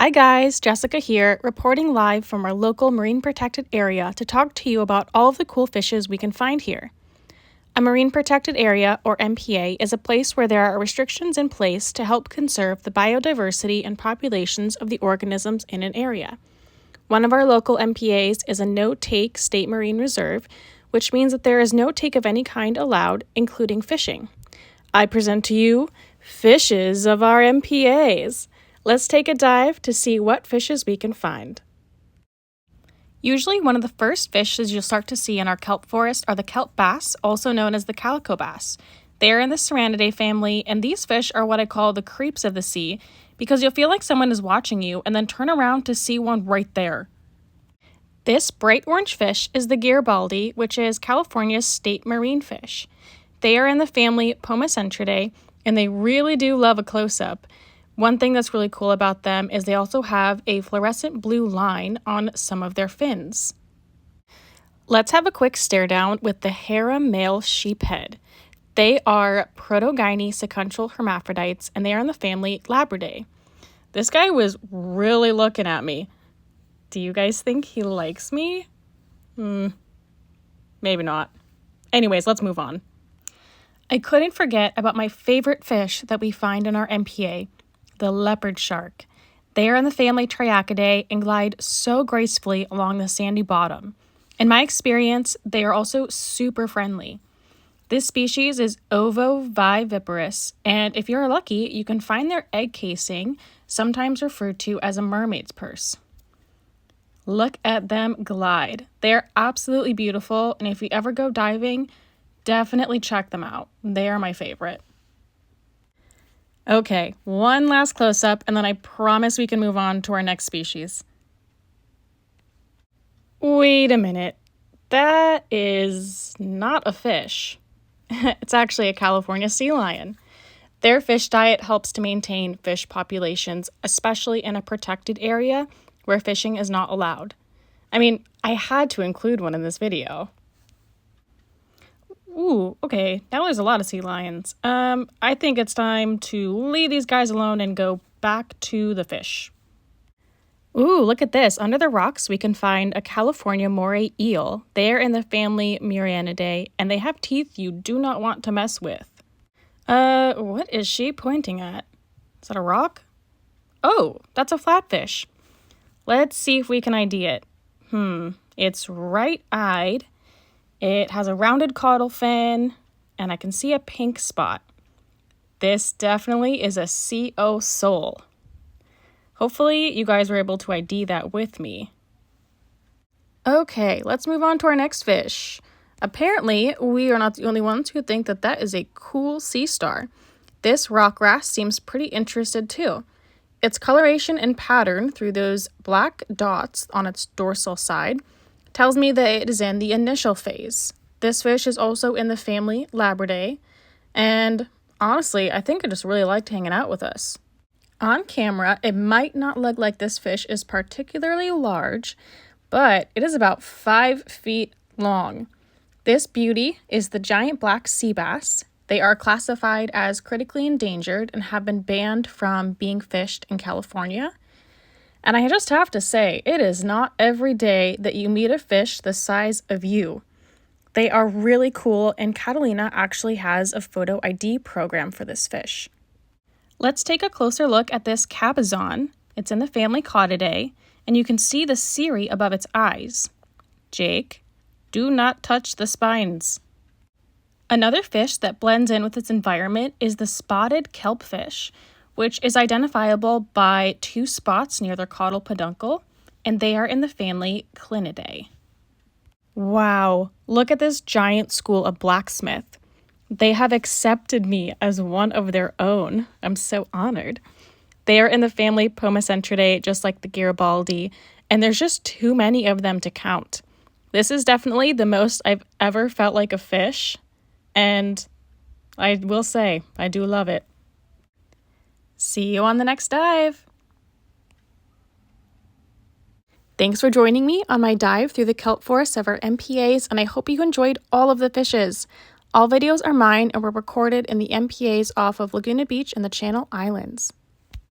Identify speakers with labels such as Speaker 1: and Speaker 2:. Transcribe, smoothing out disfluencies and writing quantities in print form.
Speaker 1: Hi guys, Jessica here, reporting live from our local marine protected area to talk to you about all of the cool fishes we can find here. A marine protected area, or MPA, is a place where there are restrictions in place to help conserve the biodiversity and populations of the organisms in an area. One of our local MPAs is a no-take state marine reserve, which means that there is no take of any kind allowed, including fishing. I present to you fishes of our MPAs. Let's take a dive to see what fishes we can find. Usually one of the first fishes you'll start to see in our kelp forest are the kelp bass, also known as the calico bass. They are in the Serranidae family, and these fish are what I call the creeps of the sea because you'll feel like someone is watching you and then turn around to see one right there. This bright orange fish is the Garibaldi, which is California's state marine fish. They are in the family Pomacentridae, and they really do love a close-up. One thing that's really cool about them is they also have a fluorescent blue line on some of their fins. Let's have a quick stare down with the harem male sheephead. They are Protogyne sequential hermaphrodites, and they are in the family Labridae. This guy was really looking at me. Do you guys think he likes me? Maybe not. Anyways, let's move on. I couldn't forget about my favorite fish that we find in our MPA, the leopard shark. They are in the family Triachidae and glide so gracefully along the sandy bottom. In my experience, they are also super friendly. This species is ovoviviparous, and if you're lucky, you can find their egg casing, sometimes referred to as a mermaid's purse. Look at them glide. They are absolutely beautiful, and if you ever go diving, definitely check them out. They are my favorite. Okay, one last close-up, and then I promise we can move on to our next species. Wait a minute. That is not a fish. It's actually a California sea lion. Their fish diet helps to maintain fish populations, especially in a protected area where fishing is not allowed. I mean, I had to include one in this video. Ooh, okay, now there's a lot of sea lions. I think it's time to leave these guys alone and go back to the fish. Ooh, look at this. Under the rocks, we can find a California moray eel. They are in the family Murianidae, and they have teeth you do not want to mess with. What is she pointing at? Is that a rock? Oh, that's a flatfish. Let's see if we can ID it. It's right-eyed. It has a rounded caudal fin, and I can see a pink spot. This definitely is a CO sole. Hopefully you guys were able to ID that with me. Okay, let's move on to our next fish. Apparently, we are not the only ones who think that that is a cool sea star. This rock wrasse seems pretty interested too. Its coloration and pattern through those black dots on its dorsal side tells me that it is in the initial phase. This fish is also in the family Labridae, and honestly, I think it just really liked hanging out with us. On camera, it might not look like this fish is particularly large, but it is about 5 feet long. This beauty is the giant black sea bass. They are classified as critically endangered and have been banned from being fished in California. And I just have to say, it is not every day that you meet a fish the size of you. They are really cool, and Catalina actually has a photo ID program for this fish. Let's take a closer look at this cabezon. It's in the family Caudidae, and you can see the cirri above its eyes. Jake, do not touch the spines. Another fish that blends in with its environment is the spotted kelpfish, which is identifiable by 2 spots near their caudal peduncle, and they are in the family Clinidae. Wow, look at this giant school of blacksmith. They have accepted me as one of their own. I'm so honored. They are in the family Pomacentridae, just like the Garibaldi, and there's just too many of them to count. This is definitely the most I've ever felt like a fish, and I will say, I do love it. See you on the next dive. Thanks for joining me on my dive through the kelp forests of our MPAs, and I hope you enjoyed all of the fishes. All videos are mine and were recorded in the MPAs off of Laguna Beach and the Channel Islands.